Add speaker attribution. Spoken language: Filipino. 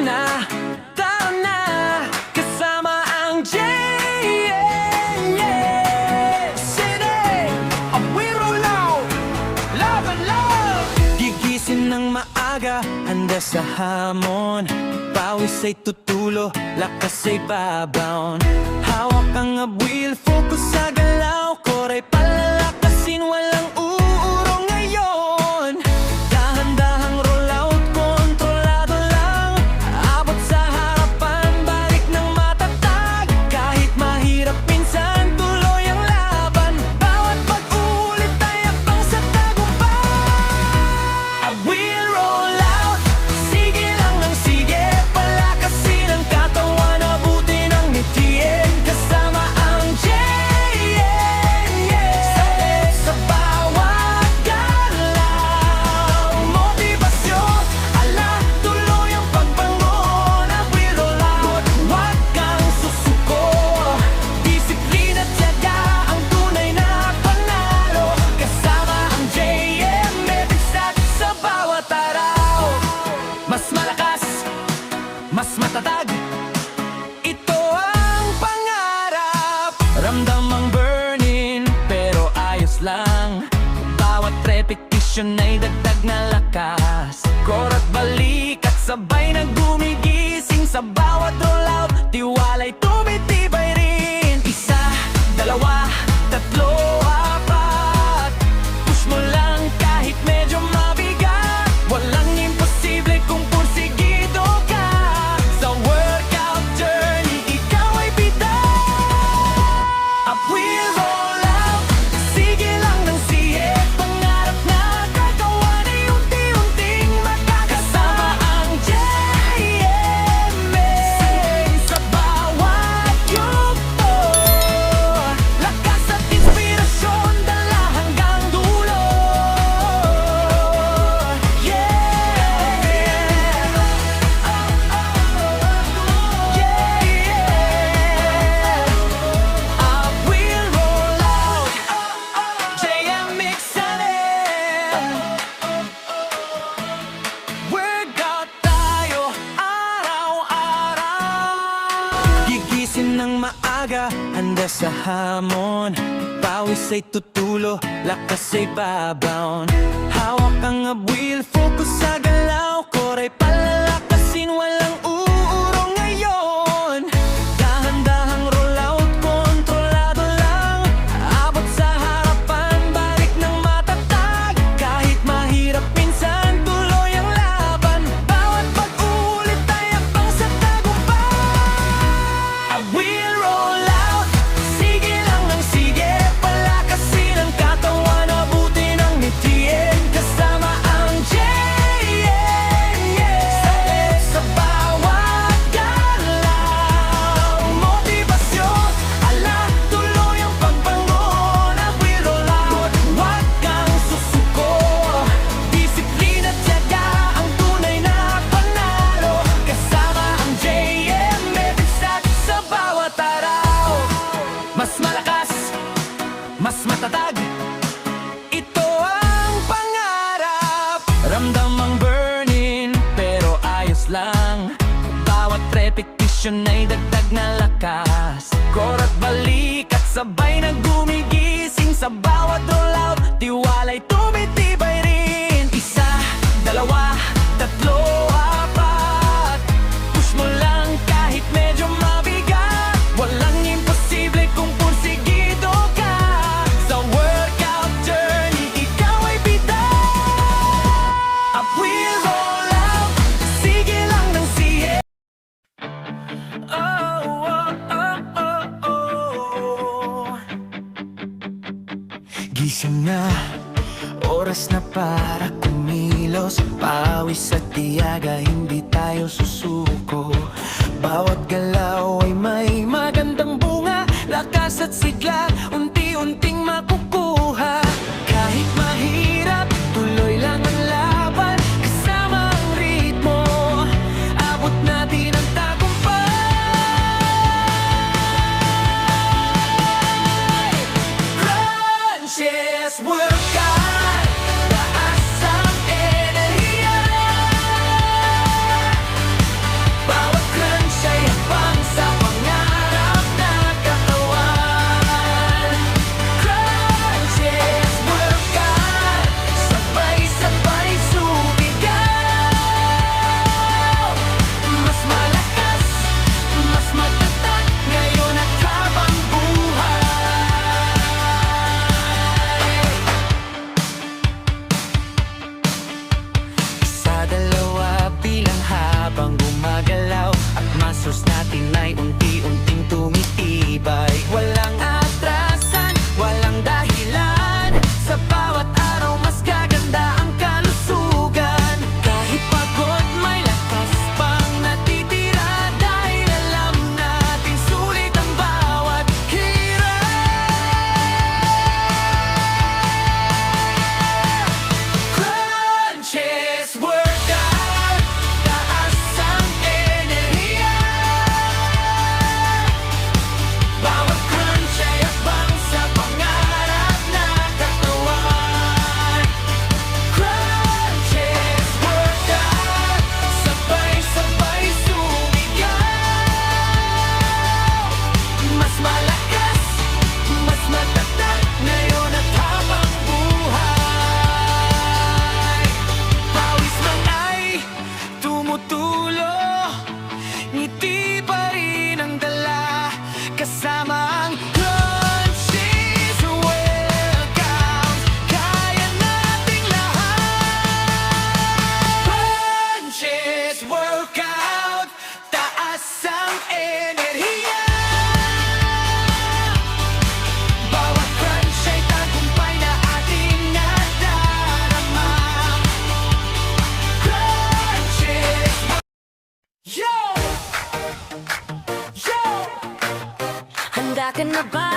Speaker 1: na, tara na, kasama ang JMC. We roll out, love and love. Gigising ng maaga, handa sa hamon. Pawis ay tutulo, lakas ay babaon. Hawak ang abwil, focus sa galaw. Koray palalakasin, walang uurong ngayon. Dahan-dahang roll out, kontrolado lang. Abot sa harapan, balik ng matatag. Kahit mahirap minsan, tuloy ang laban. Bawat pag-ulit ay abang sa tagumpay. We'll roll out, sige lang ng sige. Palakasin ang katawan, abutin ang ngitian. Kasama ang sa bawat galaw. Motivasyon, ala, tuloy ang pagbangon. We'll roll out, huwag kang susuko. Disiplina, tiyaga, ang tunay na panalo. Kasama ang JM, may bigsat sa bawat araw. Mas malakas, mas matatag, ito ang pangarap. Ramdam ang burning, pero ayos lang. Bawat repetition ay dagdag na lakas. Korat balik at sabay na gumigising. Sa bawat rollout, tiwala'y tumitibay rin. Isa, dalawa, tatlo, apat. Push mo lang kahit medyo mabigat. Walang imposible kung pursigido ka. Sa workout journey, ikaw ay bitak. We'll roll out, sige lang ng sige. Pangarap na gagawa na unti-unting makakasama ang JMA. Sa bawat yugto, lakas at inspirasyon, dala hanggang dulo. We'll roll out, JM Mixanen. Workout tayo araw-araw. Gigising ng maaga, handa sa hamon. Pawis ay tutulo, lakas ay babaon. Hawak ang abwil, focus sa galaw. Koray palalakasin, walang uurong ngayon. Dahan-dahang roll out, kontrolado lang. Abot sa harapan, balik ng matatag. Kahit mahirap minsan, tuloy ang laban. Bawat pag-ulit ay abang sa tagumpay. We'll roll out, sige lang ng sige. Palakasin ang katawan, abutin ang ngitian. Kasama ang sa bawat galaw. Motivasyon, ala, tuloy ang pagbangon. We'll roll out, huwag kang susuko. Disiplina, tiyaga, ang tunay na panalo. Kasama ang JM, may bigsat sa bawat araw. Mas malakas, mas matatag, ito ang pangarap. Ramdam ang burning, pero ayos lang. Bawat repetition ay dagdag na lakas. Korat balik at sabay na gumigising. Sa bawat rollout, tiwala'y tumitibay rin. Isa, dalawa, tatlo, apat. Push mo lang kahit medyo mabigat. Walang imposible kung pursigido ka. Sa workout journey, ikaw ay bitak. We'll roll out, sige lang ng sige. Gising na, oras na para kumilos. Pawis at tiyaga, hindi tayo susuko. Bawat galaw ay may magandang bunga. Lakas at sigla, unti-unting makukuha. Kahit mahirap, tuloy lang ang laban. Kasama ang ritmo, abot natin ang tagumpay. Crunches, workout, taas ang enerhiya. muscles natin ay unti-unting tumitibay. Walang atrasan, walang dahilan, sa bawat araw mas gaganda ang kalusugan. Kahit pagod may lakas pang natitira, dahil alam natin sulit ang bawat hirap. Crunches workout, taas ang enerhiya. Bawat crunch ay abang sa pangarap na katawan. Crunches workout, sabay-sabay sumigaw. Mas malakas, mas matatag, ngayon at habang buhay. Pawis man ay tumutulo, ngiti pa rin ang dala, kasama ang crunches workout. Kaya nating lahat. Crunches workout, taas ang enerhiya. Bawat crunch ay tagumpay na ating nadarama. Crunches. Yo! Yo!
Speaker 2: Handa ka na ba